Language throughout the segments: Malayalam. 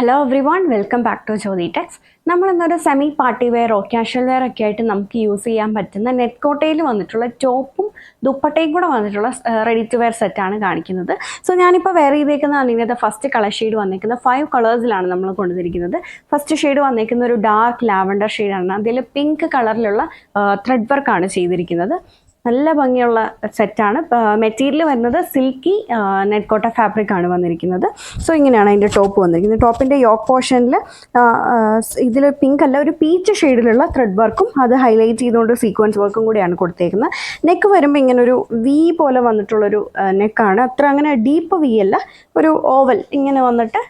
Hello everyone, welcome back to Jyothi techs. നമ്മളിന്നൊരു സെമി പാർട്ടി വെയറോ ക്യാഷ്വൽ വെയർ ഒക്കെ ആയിട്ട് നമുക്ക് യൂസ് ചെയ്യാൻ പറ്റുന്ന നെറ്റ് കോട്ടയിൽ വന്നിട്ടുള്ള ടോപ്പും ദുപ്പട്ടയും കൂടെ വന്നിട്ടുള്ള റെഡി ടു വെയർ സെറ്റാണ് കാണിക്കുന്നത്. സോ ഞാനിപ്പോൾ വെയർ ചെയ്തേക്കുന്നതാണ് ഇതിൻ്റെ ഫസ്റ്റ് കളർ ഷെയ്ഡ് വന്നിരിക്കുന്നത്. 5 കളേഴ്സിലാണ് നമ്മൾ കൊണ്ടുവന്നിരിക്കുന്നത്. ഫസ്റ്റ് ഷെയ്ഡ് വന്നിരിക്കുന്ന ഒരു ഡാർക്ക് ലാവൻഡർ ഷെയ്ഡാണ്. അതിൽ പിങ്ക് കളറിലുള്ള ത്രെഡ് വർക്കാണ് ചെയ്തിരിക്കുന്നത്. നല്ല ഭംഗിയുള്ള സെറ്റാണ്. മെറ്റീരിയൽ വരുന്നത് സിൽക്കി നെറ്റ് കോട്ട ഫാബ്രിക് ആണ് വന്നിരിക്കുന്നത്. സോ ഇങ്ങനെയാണ് അതിൻ്റെ ടോപ്പ് വന്നിരിക്കുന്നത്. ടോപ്പിൻ്റെ യോക്ക് പോർഷനിൽ ഇതിൽ പിങ്ക് അല്ല, ഒരു പീച്ച് ഷെയ്ഡിലുള്ള ത്രെഡ് വർക്കും അത് ഹൈലൈറ്റ് ചെയ്തുകൊണ്ട് സീക്വൻസ് വർക്കും കൂടിയാണ് കൊടുത്തേക്കുന്നത്. നെക്ക് വരുമ്പോൾ ഇങ്ങനെ ഒരു വി പോലെ വന്നിട്ടുള്ളൊരു നെക്കാണ്. അത്ര അങ്ങനെ ഡീപ്പ് വി അല്ല, ഒരു ഓവൽ ഇങ്ങനെ വന്നിട്ട്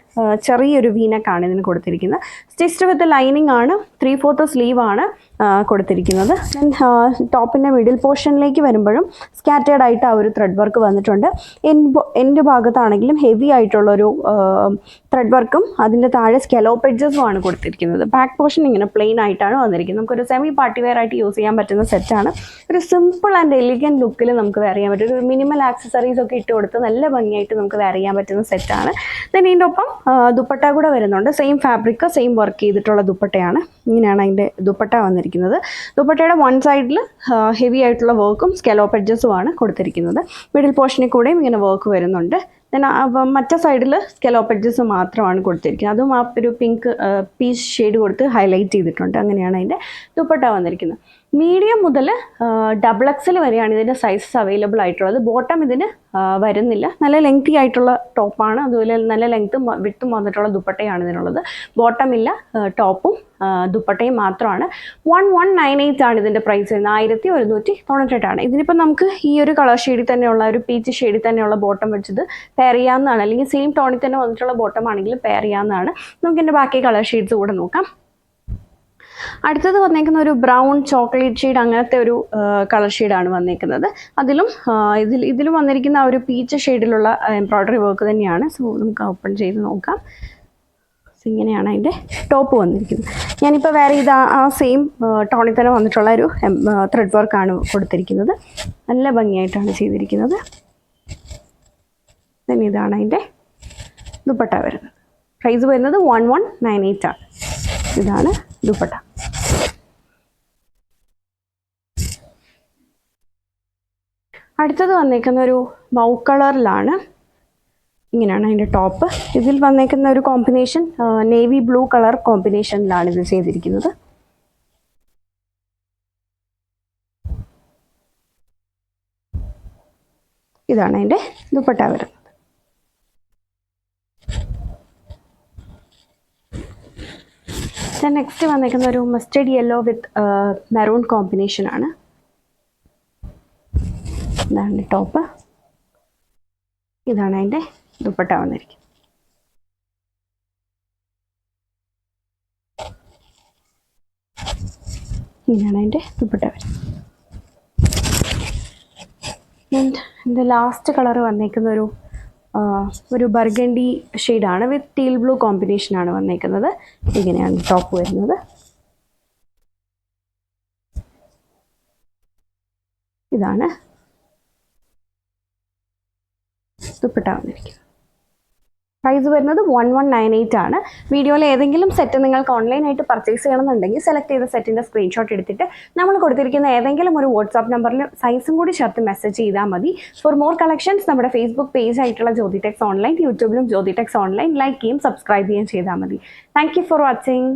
ചെറിയൊരു വീനക്കാണ് ഇതിന് കൊടുത്തിരിക്കുന്നത്. സ്റ്റിച്ച്ഡ് വിത്ത് ലൈനിങ് ആണ്. 3/4 സ്ലീവ് ആണ് കൊടുത്തിരിക്കുന്നത്. ദെൻ ടോപ്പിൻ്റെ മിഡിൽ പോർഷനിലേക്ക് വരുമ്പോഴും സ്കാറ്റേർഡ് ആയിട്ട് ആ ഒരു ത്രെഡ് വർക്ക് വന്നിട്ടുണ്ട്. എൻ്റെ ഭാഗത്താണെങ്കിലും ഹെവി ആയിട്ടുള്ളൊരു ത്രെഡ് വർക്കും അതിൻ്റെ താഴെ സ്കെലോപ്പ് എഡ്ജസും ആണ് കൊടുത്തിരിക്കുന്നത്. ബാക്ക് പോർഷൻ ഇങ്ങനെ പ്ലെയിൻ ആയിട്ടാണ് വന്നിരിക്കുന്നത്. നമുക്കൊരു സെമി പാർട്ടി വെയർ ആയിട്ട് യൂസ് ചെയ്യാൻ പറ്റുന്ന സെറ്റാണ്. ഒരു സിമ്പിൾ ആൻഡ് എലിഗൻറ്റ് ലുക്കിൽ നമുക്ക് വെയർ ചെയ്യാൻ പറ്റും. ഒരു മിനിമൽ ആക്സസറീസ് ഒക്കെ ഇട്ട് കൊടുത്ത് നല്ല ഭംഗിയായിട്ട് നമുക്ക് വെയർ ചെയ്യാൻ പറ്റുന്ന സെറ്റാണ്. ദെൻ ഇതിൻ്റെ ഒപ്പം ദുപ്പട്ട കൂടെ വരുന്നുണ്ട്. സെയിം ഫാബ്രിക് സെയിം വർക്ക് ചെയ്തിട്ടുള്ള ദുപ്പട്ടയാണ്. ഇങ്ങനെയാണ് അതിൻ്റെ ദുപ്പട്ട വന്നിരിക്കുന്നത്. ദുപ്പട്ടയുടെ വൺ സൈഡിൽ ഹെവി ആയിട്ടുള്ള വർക്കും സ്കെലോപ്പ് എഡ്ജസും ആണ് കൊടുത്തിരിക്കുന്നത്. മിഡിൽ പോർഷനിൽ കൂടെയും ഇങ്ങനെ വർക്ക് വരുന്നുണ്ട്. ദെൻ മറ്റേ സൈഡിൽ സ്കെലോപ്പ് എഡ്ജസ് മാത്രമാണ് കൊടുത്തിരിക്കുന്നത്. അതും ആ ഒരു പിങ്ക് പീച്ച് ഷെയ്ഡ് കൊടുത്ത് ഹൈലൈറ്റ് ചെയ്തിട്ടുണ്ട്. അങ്ങനെയാണ് അതിൻ്റെ ദുപ്പട്ട വന്നിരിക്കുന്നത്. മീഡിയം മുതൽ XXL വരെയാണ് ഇതിൻ്റെ സൈസസ് അവൈലബിൾ ആയിട്ടുള്ളത്. ബോട്ടം ഇതിന് വരുന്നില്ല. നല്ല ലെങ്തി ആയിട്ടുള്ള ടോപ്പാണ്. അതുപോലെ നല്ല ലെങ്ത്തും വിട്ടും വന്നിട്ടുള്ള ദുപ്പട്ടയാണ് ഇതിനുള്ളത്. ബോട്ടം ഇല്ല, ടോപ്പും ദുപ്പട്ടയും മാത്രമാണ്. 1198 ആണ് ഇതിൻ്റെ പ്രൈസ് വരുന്നത്. 1198 ഇതിനിപ്പോൾ നമുക്ക് ഈ ഒരു കളർ ഷെയ്ഡിൽ തന്നെയുള്ള ഒരു പീച്ച് ഷെയ്ഡിൽ തന്നെയുള്ള ബോട്ടം വെച്ചത് പെയർ ചെയ്യാവുന്നതാണ്. അല്ലെങ്കിൽ സെയിം ടോണിൽ തന്നെ വന്നിട്ടുള്ള ബോട്ടം ആണെങ്കിലും പെയർ ചെയ്യാവുന്നതാണ്. നമുക്ക് ഇതിൻ്റെ ബാക്കി കളർ ഷെയ്ഡ്സ് കൂടെ നോക്കാം. അടുത്തത് വന്നേക്കുന്ന ഒരു ബ്രൗൺ ചോക്ലേറ്റ് ഷെയ്ഡ്, അങ്ങനത്തെ ഒരു കളർ ഷെയ്ഡാണ് വന്നേക്കുന്നത്. ഇതിലും വന്നിരിക്കുന്ന ആ ഒരു പീച്ച് ഷെയ്ഡിലുള്ള എംബ്രോയ്ഡറി വർക്ക് തന്നെയാണ്. സോ നമുക്ക് ഓപ്പൺ ചെയ്ത് നോക്കാം. സോ ഇങ്ങനെയാണ് അതിൻ്റെ ടോപ്പ് വന്നിരിക്കുന്നത്. ഞാനിപ്പോൾ വേറെ ആ സെയിം ടോണിൽ തന്നെ വന്നിട്ടുള്ള ഒരു ത്രെഡ് വർക്കാണ് കൊടുത്തിരിക്കുന്നത്. നല്ല ഭംഗിയായിട്ടാണ് ചെയ്തിരിക്കുന്നത്. then ഇതാണ് അതിൻ്റെ ദുപ്പട്ട വരുന്നത്. പ്രൈസ് വരുന്നത് 1198 ആണ്. ഇതാണ് ദുപ്പട്ട. അടുത്തത് വന്നേക്കുന്ന ഒരു മൗ കളറിലാണ്. ഇങ്ങനെയാണ് അതിൻ്റെ ടോപ്പ്. ഇതിൽ വന്നേക്കുന്ന ഒരു കോമ്പിനേഷൻ നേവി ബ്ലൂ കളർ കോമ്പിനേഷനിലാണ് ഇത് ചെയ്തിരിക്കുന്നത്. ഇതാണ് അതിൻ്റെ ദുപ്പട്ട വരുന്നത്. നെക്സ്റ്റ് വന്നേക്കുന്ന ഒരു മസ്റ്റേർഡ് യെല്ലോ വിത്ത് മെറൂൺ കോമ്പിനേഷൻ ആണ്. ഇതാണ് ടോപ്പ്. ഇതാണ് അതിൻ്റെ ദുപ്പട്ട വന്നിരിക്കുന്നത്. ഇങ്ങനെയാണ് അതിൻ്റെ ദുപ്പട്ട വരുന്നത്. ഇതിൻ്റെ ലാസ്റ്റ് കളർ വന്നേക്കുന്ന ഒരു ബർഗണ്ടി ഷെയ്ഡാണ്. വിത്ത് ടീൽ ബ്ലൂ കോമ്പിനേഷനാണ് വന്നേക്കുന്നത്. ഇങ്ങനെയാണ് ടോപ്പ് വരുന്നത്. ഇതാണ് ദുപ്പട്ട വന്നിരിക്കുന്നത്. പ്രൈസ് വരുന്നത് 1198 ആണ്. വീഡിയോയിൽ ഏതെങ്കിലും സെറ്റ് നിങ്ങൾക്ക് ഓൺലൈനായിട്ട് പർച്ചേസ് ചെയ്യണമെന്നുണ്ടെങ്കിൽ സെലക്ട് ചെയ്ത സെറ്റിൻ്റെ സ്ക്രീൻഷോട്ട് എടുത്തിട്ട് നമ്മൾ കൊടുത്തിരിക്കുന്ന ഏതെങ്കിലും ഒരു വാട്സാപ്പ് നമ്പറിൽ സൈസും കൂടി ചേർത്ത് മെസ്സേജ് ചെയ്താൽ മതി. ഫോർ മോർ കളക്ഷൻസ് നമ്മുടെ ഫേസ്ബുക്ക് പേജ് ആയിട്ടുള്ള ജ്യോതി ടെക്സ് ഓൺലൈൻ, യൂട്യൂബിലും ജ്യോതി ടെക്സ് ഓൺലൈൻ ലൈക്ക് ചെയ്യും സബ്സ്ക്രൈബ് ചെയ്യുകയും ചെയ്താൽ മതി. Thank you for watching.